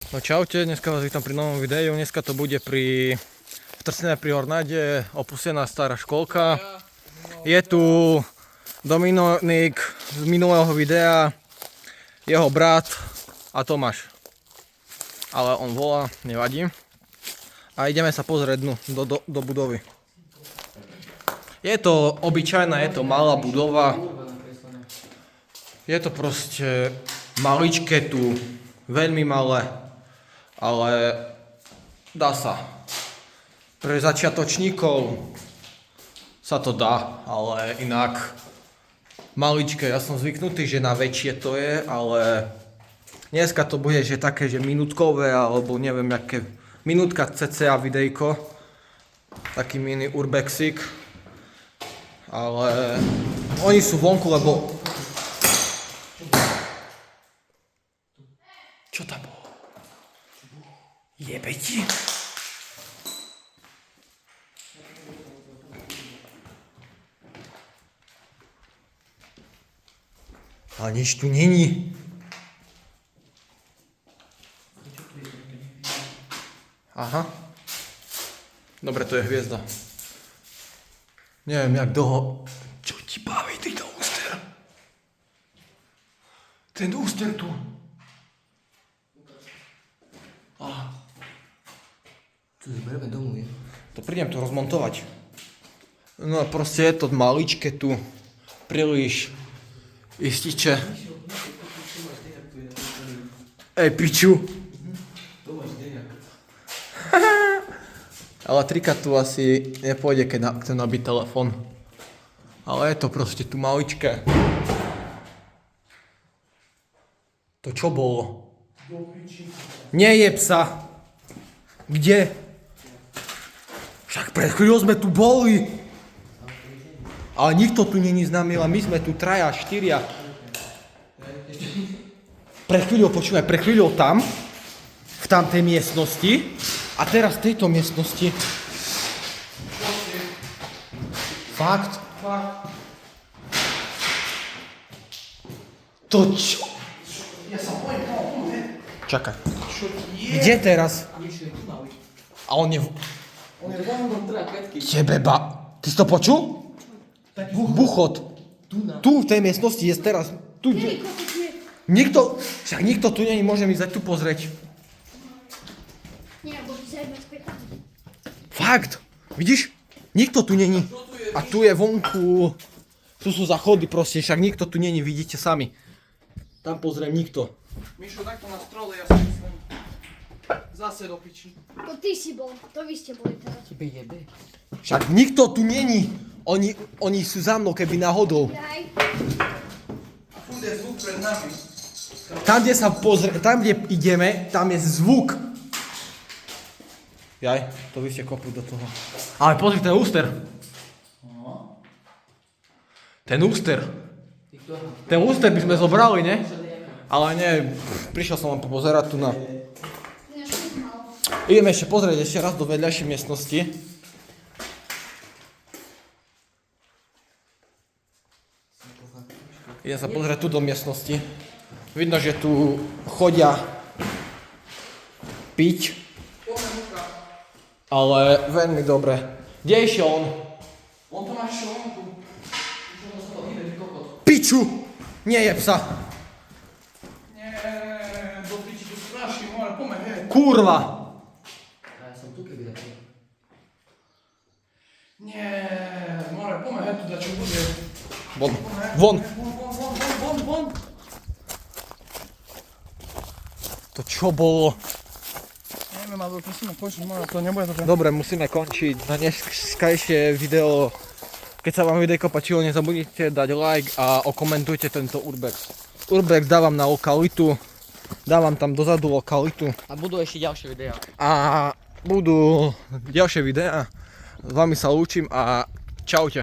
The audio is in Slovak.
No čaute, dneska vás vítam pri novom videu. Dneska to bude v Trstenej pri Hornáde, opustená stará školka. Je tu Dominik z minulého videa, jeho brat a Tomáš. Ale on volá, nevadí. A ideme sa pozrieť do budovy. Je to obyčajná, je to malá budova. Je to proste maličké tu, veľmi malé, ale dá sa. Pre začiatočníkov sa to dá, ale inak maličké. Ja som zvyknutý, že na väčšie to je, ale dneska to bude že také, že minútkové, alebo neviem aké, minútka cca videjko, taký mini urbexik, ale oni sú vonku, lebo čo tam bolo? Jebe ti? Ale nič tu není. Aha. Dobre, to je hviezda. Neviem, jak dlho... Čo ti baví, ty to úster? Ten úster tu. Aha. Tu zbereme domov, je? To prídem to rozmontovať. No proste je to maličké tu. Príliš ističe. Ej, piču. Ale trika tu asi nepôjde, keď chcem nabiť telefón. Ale je to proste tu maličké. To čo bolo? Nejeb sa. Kde? Však pred chvíľou sme tu boli. Ale nikto tu není známy, ale my sme tu traja, štyria. Pred chvíľou, počúvaj, pred chvíľou tam, v tamtej miestnosti, a teraz v tejto miestnosti. Fakt? To čo? Ja sa bojím, ne? Čakaj. Čo ti je? Kde teraz? Nič je tu mali. A on je... On je vonku teda kvetky. Tebe Ty si to počul? Buchot. Tu v tej miestnosti je teraz. Tu. Nikto tu není, môžem ísť tu pozrieť. Nie, bo zajmę spytanie. Fakt. Vidíš? Nikto tu není. A tu je vonku. Tu sú zachody proste, však nikto tu není, vidíte sami. Tam pozriem, nikto. Mišo, takto na strole, ja si myslím. Zase do piči. To ty si bol, to vy ste boli teraz. Tebe jebe. Však nikto tu není. Oni sú za mnou, keby náhodou. Jaj. A furt je zvuk pred nami. Tam, kde ideme, tam je zvuk. Jaj, to vy ste kopli do toho. Ale pozri, ten úster. Ten úster. Ten úster by sme zobrali, ne? Ale nie, prišiel som vám popozerať tu na... Ideme ešte pozrieť ešte raz do vedľajšej miestnosti. Idem sa pozrieť tu do miestnosti. Vidno, že tu chodia piť. Ale veľmi dobre. Kde išiel on? On to má šlonku. Už ono sa to vybe, ty kokot. Piču! Nejeb sa! Nie, do piči, tu strašný, more, pomeň, hej. Kurva! Ja som tu keby taký. Nie, more, pomeň, hej, tu da čo bude. Von! Von. To čo bolo? Neviem, ale musíme končiť, more, to nebude to. Dobre, musíme končiť na dneskajšie video. Keď sa vám videjko páčilo, nezabudnite dať like a okomentujte tento urbex. Urbex dávam na lokalitu. Dávam tam dozadu lokalitu. A budú ešte ďalšie videá. A budú ďalšie videá. S vami sa lúčim a čaute.